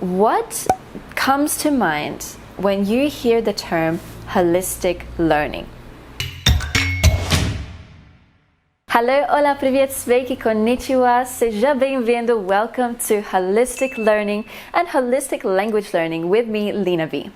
What comes to mind when you hear the term holistic learning? Hello, hola, привет, sveiki, konnichiwa, seja bem-vindo, welcome to Holistic Learning and Holistic Language Learning with me, Lina V.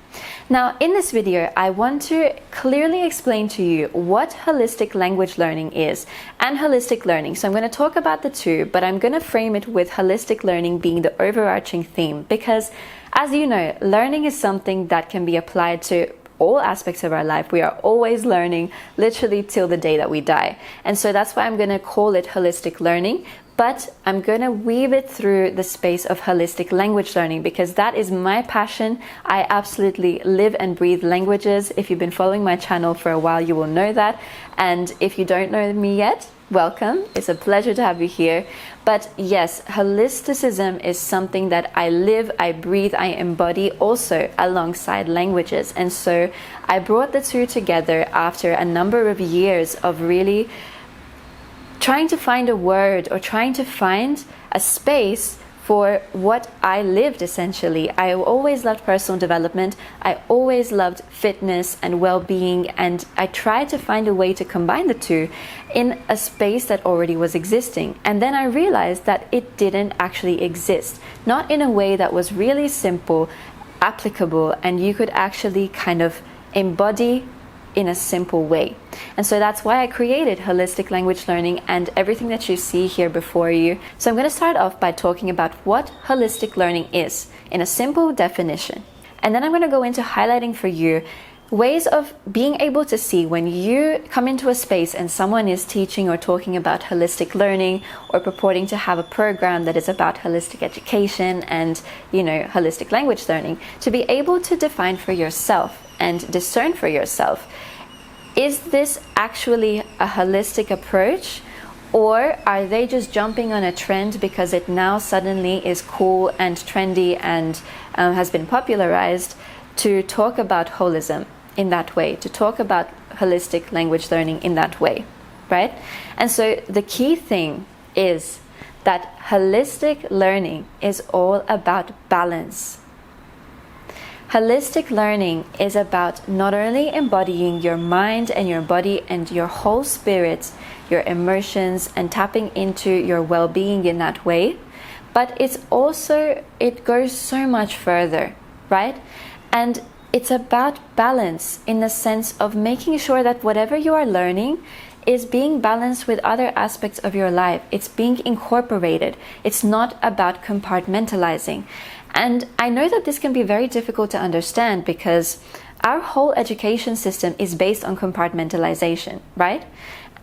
Now, in this video, I want to clearly explain to you what holistic language learning is and holistic learning. So I'm going to talk about the two, but I'm going to frame it with holistic learning being the overarching theme because, as you know, learning is something that can be applied to all aspects of our life. We are always learning, literally till the day that we die. And so that's why I'm going to call it holistic learning, but I'm going to weave it through the space of holistic language learning because that is my passion. I absolutely live and breathe languages. If you've been following my channel for a while, you will know that. And if you don't know me yet, welcome. It's a pleasure to have you here. But yes, holisticism is something that I live, I breathe, I embody also alongside languages. And so I brought the two together after a number of years of really trying to find a word or trying to find a space for what I lived essentially. I always loved personal development. I always loved fitness and well-being, and I tried to find a way to combine the two in a space that already was existing. And then I realized that it didn't actually exist, not in a way that was really simple, applicable, and you could actually kind of embody in a simple way. And so that's why I created holistic language learning and everything that you see here before you. So I'm going to start off by talking about what holistic learning is in a simple definition. And then I'm going to go into highlighting for you ways of being able to see when you come into a space and someone is teaching or talking about holistic learning or purporting to have a program that is about holistic education and, holistic language learning, to be able to define for yourself and discern for yourself, is this actually a holistic approach, or are they just jumping on a trend because it now suddenly is cool and trendy and has been popularized to talk about holism in that way, to talk about holistic language learning in that way, right? And so the key thing is that holistic learning is all about balance. Holistic learning is about not only embodying your mind and your body and your whole spirit, your emotions, and tapping into your well-being in that way, but it goes so much further, right? And it's about balance in the sense of making sure that whatever you are learning is being balanced with other aspects of your life. It's being incorporated. It's not about compartmentalizing. And I know that this can be very difficult to understand because our whole education system is based on compartmentalization, right?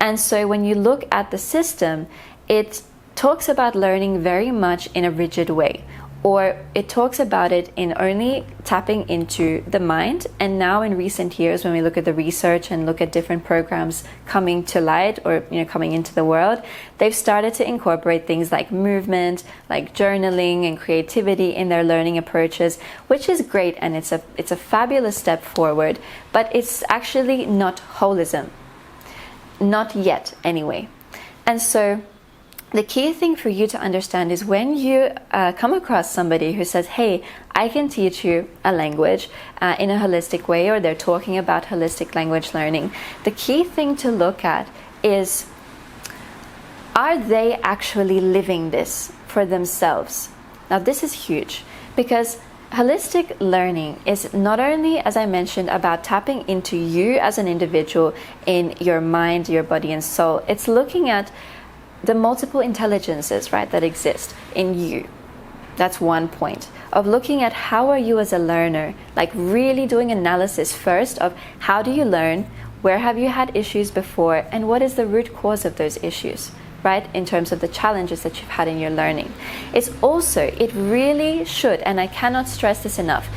And so when you look at the system, it talks about learning very much in a rigid way, or it talks about it in only tapping into the mind. And now in recent years, when we look at the research and look at different programs coming to light or coming into the world, they've started to incorporate things like movement, like journaling and creativity in their learning approaches, which is great, and it's a fabulous step forward, but it's actually not holism. Not yet, anyway. And so the key thing for you to understand is when you come across somebody who says, hey, I can teach you a language in a holistic way, or they're talking about holistic language learning, the key thing to look at is, are they actually living this for themselves? Now, this is huge because holistic learning is not only, as I mentioned, about tapping into you as an individual in your mind, your body, and soul. It's looking at the multiple intelligences, right, that exist in you. That's one point of looking at how are you as a learner, like really doing analysis first of how do you learn, where have you had issues before, and what is the root cause of those issues, right, in terms of the challenges that you've had in your learning. It really should, and I cannot stress this enough,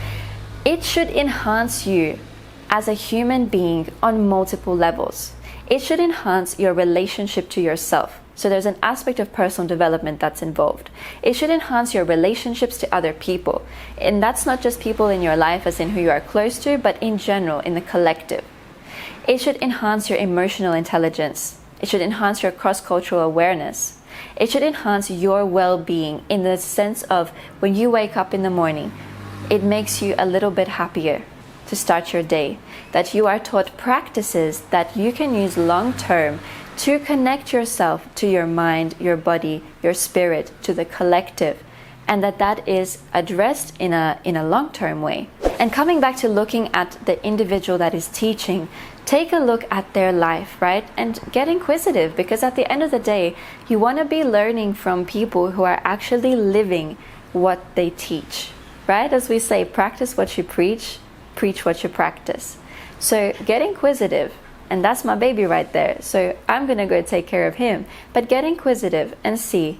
it should enhance you as a human being on multiple levels. It should enhance your relationship to yourself. So there's an aspect of personal development that's involved. It should enhance your relationships to other people. And that's not just people in your life as in who you are close to, but in general, in the collective. It should enhance your emotional intelligence. It should enhance your cross-cultural awareness. It should enhance your well-being in the sense of when you wake up in the morning, it makes you a little bit happier to start your day, that you are taught practices that you can use long-term to connect yourself to your mind, your body, your spirit, to the collective, and that is addressed in a long-term way. And coming back to looking at the individual that is teaching, take a look at their life, right? And get inquisitive, because at the end of the day, you want to be learning from people who are actually living what they teach, right? As we say, practice what you preach, preach what you practice. So get inquisitive, and that's my baby right there. So I'm going to go take care of him. But get inquisitive and see,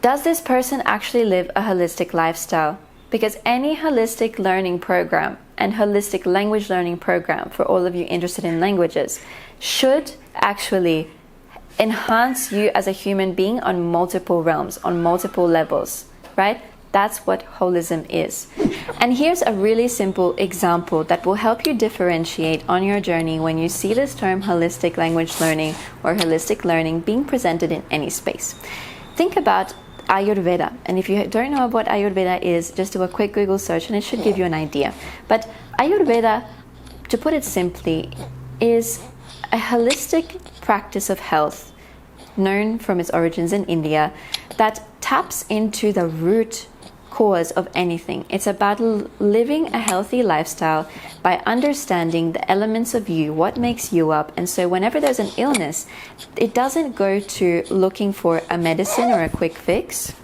does this person actually live a holistic lifestyle? Because any holistic learning program and holistic language learning program, for all of you interested in languages, should actually enhance you as a human being on multiple realms, on multiple levels, right? That's what holism is. And here's a really simple example that will help you differentiate on your journey when you see this term holistic language learning or holistic learning being presented in any space. Think about Ayurveda, and if you don't know what Ayurveda is, just do a quick Google search and it should give you an idea. But Ayurveda, to put it simply, is a holistic practice of health known from its origins in India that taps into the root cause of anything. It's about living a healthy lifestyle by understanding the elements of you, what makes you up. And so whenever there's an illness, it doesn't go to looking for a medicine or a quick fix.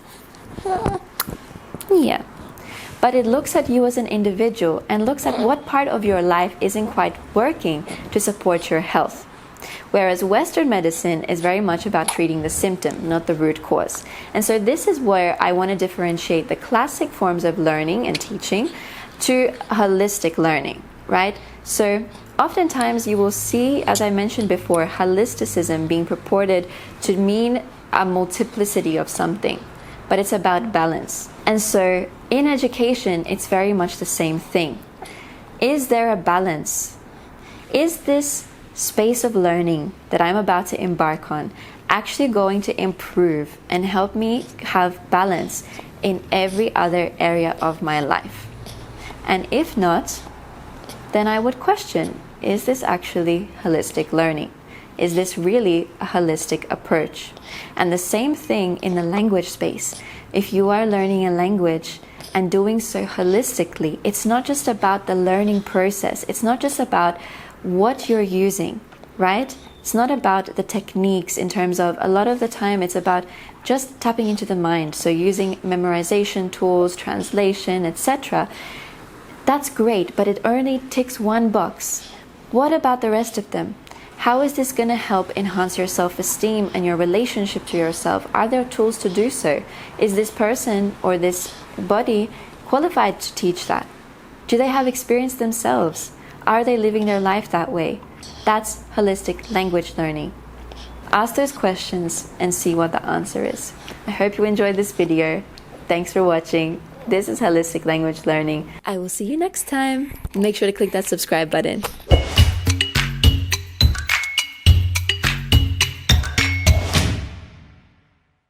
Yeah. But it looks at you as an individual and looks at what part of your life isn't quite working to support your health. Whereas Western medicine is very much about treating the symptom, not the root cause. And so this is where I want to differentiate the classic forms of learning and teaching to holistic learning, right? So oftentimes you will see, as I mentioned before, holisticism being purported to mean a multiplicity of something, but it's about balance. And so in education, it's very much the same thing. Is there a balance? Is this space of learning that I'm about to embark on actually going to improve and help me have balance in every other area of my life? And if not, then I would question, is this actually holistic learning? Is this really a holistic approach? And the same thing in the language space. If you are learning a language and doing so holistically, it's not just about the learning process. It's not just about what you're using, right? It's not about the techniques in terms of, a lot of the time it's about just tapping into the mind. So using memorization tools, translation, etc. That's great, but it only ticks one box. What about the rest of them? How is this going to help enhance your self-esteem and your relationship to yourself? Are there tools to do so? Is this person or this body qualified to teach that? Do they have experience themselves? Are they living their life that way? That's holistic language learning. Ask those questions and see what the answer is. I hope you enjoyed this video. Thanks for watching. This is Holistic Language Learning. I will see you next time. Make sure to click that subscribe button.